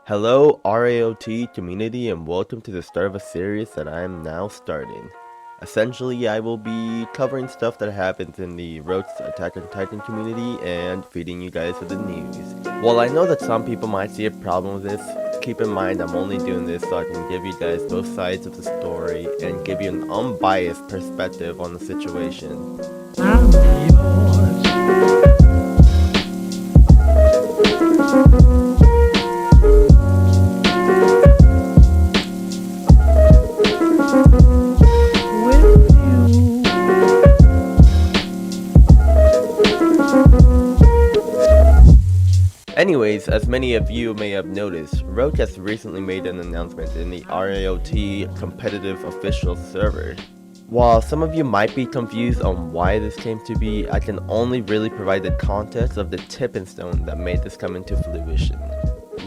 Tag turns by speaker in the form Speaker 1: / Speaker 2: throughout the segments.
Speaker 1: Hello RAOT community and welcome to the start of a series that I am now starting. Essentially, I will be covering stuff that happens in the Roach Attack on Titan community and feeding you guys with the news. While I know that some people might see a problem with this, keep in mind I'm only doing this so I can give you guys both sides of the story and give you an unbiased perspective on the situation. I'm yours. Anyways, as many of you may have noticed, Roach has recently made an announcement in the RAOT competitive official server. While some of you might be confused on why this came to be, I can only really provide the context of the tipping stone that made this come into fruition.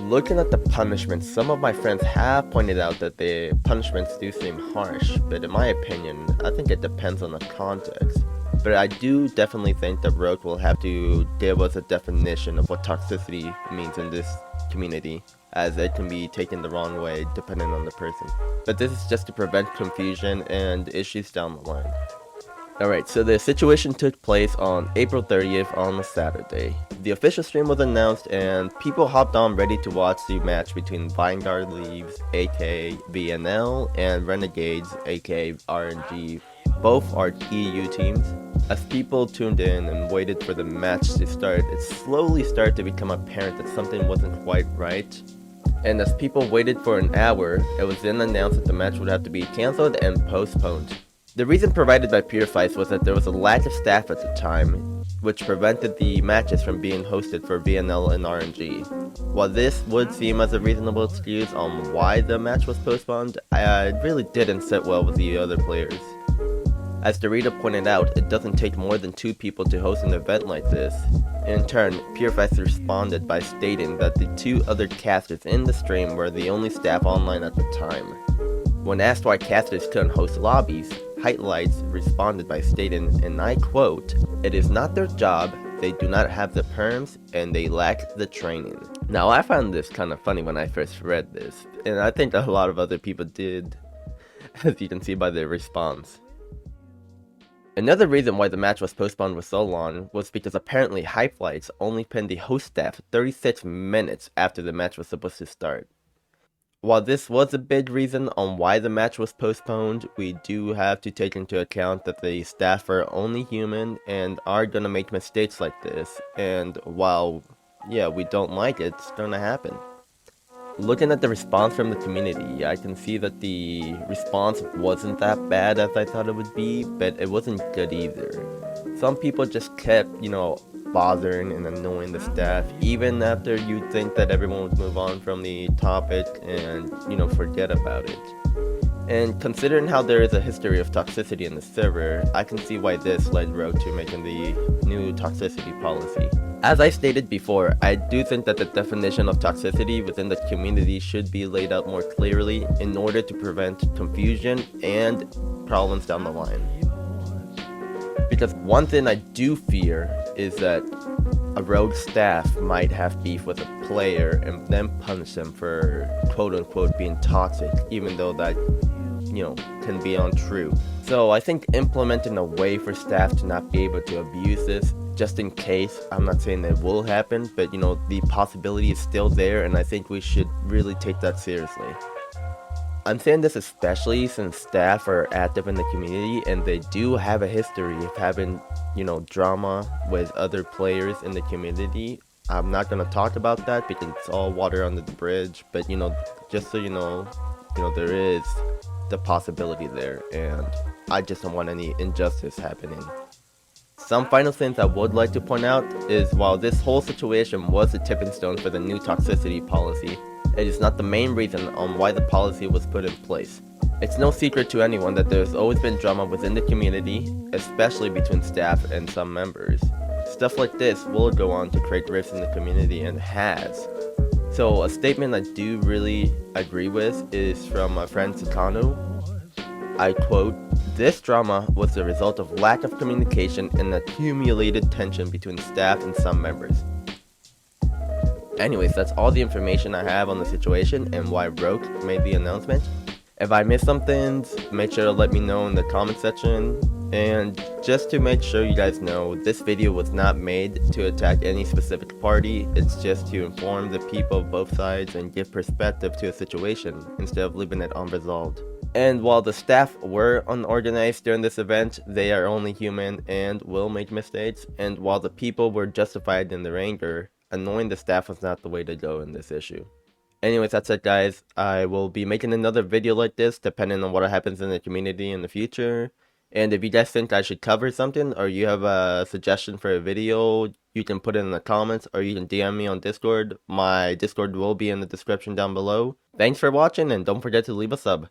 Speaker 1: Looking at the punishments, some of my friends have pointed out that the punishments do seem harsh, but in my opinion, I think it depends on the context. But I do definitely think that Roach will have to give us a definition of what toxicity means in this community, as it can be taken the wrong way depending on the person. But this is just to prevent confusion and issues down the line. Alright, so the situation took place on April 30th on a Saturday. The official stream was announced and people hopped on ready to watch the match between Vanguard Leaves, aka VNL, and Renegades, aka RNG. Both are EU teams. As people tuned in and waited for the match to start, it slowly started to become apparent that something wasn't quite right. And as people waited for an hour, it was then announced that the match would have to be cancelled and postponed. The reason provided by HypeLights was that there was a lack of staff at the time, which prevented the matches from being hosted for VNL and RNG. While this would seem as a reasonable excuse on why the match was postponed, it really didn't sit well with the other players. As Dorita pointed out, it doesn't take more than 2 people to host an event like this. In turn, HypeLights responded by stating that the 2 other casters in the stream were the only staff online at the time. When asked why casters couldn't host lobbies, HypeLights responded by stating, and I quote, "It is not their job, they do not have the perms, and they lack the training." Now I found this kind of funny when I first read this, and I think a lot of other people did, as you can see by their response. Another reason why the match was postponed for so long was because apparently HypeLights only pinned the host staff 36 minutes after the match was supposed to start. While this was a big reason on why the match was postponed, we do have to take into account that the staff are only human and are gonna make mistakes like this, and while, yeah, we don't like it, it's gonna happen. Looking at the response from the community, I can see that the response wasn't that bad as I thought it would be, but it wasn't good either. Some people just kept, bothering and annoying the staff, even after you'd think that everyone would move on from the topic and, forget about it. And considering how there is a history of toxicity in the server, I can see why this led Roach to making the new toxicity policy. As I stated before, I do think that the definition of toxicity within the community should be laid out more clearly in order to prevent confusion and problems down the line. Because one thing I do fear is that a rogue staff might have beef with a player and then punish them for quote-unquote being toxic, even though that, can be untrue. So I think implementing a way for staff to not be able to abuse this, just in case, I'm not saying that it will happen, but the possibility is still there, and I think we should really take that seriously. I'm saying this especially since staff are active in the community and they do have a history of having, drama with other players in the community. I'm not going to talk about that because it's all water under the bridge, but just so there is the possibility there, and I just don't want any injustice happening. Some final things I would like to point out is while this whole situation was a tipping stone for the new toxicity policy, it is not the main reason on why the policy was put in place. It's no secret to anyone that there's always been drama within the community, especially between staff and some members. Stuff like this will go on to create rifts in the community and has. So a statement I do really agree with is from my friend Sakano. I quote, "This drama was the result of lack of communication and accumulated tension between staff and some members." Anyways, that's all the information I have on the situation and why Roke made the announcement. If I missed something, make sure to let me know in the comment section. And just to make sure you guys know, this video was not made to attack any specific party. It's just to inform the people of both sides and give perspective to a situation instead of leaving it unresolved. And while the staff were unorganized during this event, they are only human and will make mistakes. And while the people were justified in their anger, annoying the staff was not the way to go in this issue. Anyways, that's it guys. I will be making another video like this depending on what happens in the community in the future. And if you guys think I should cover something or you have a suggestion for a video, you can put it in the comments or you can DM me on Discord. My Discord will be in the description down below. Thanks for watching and don't forget to leave a sub.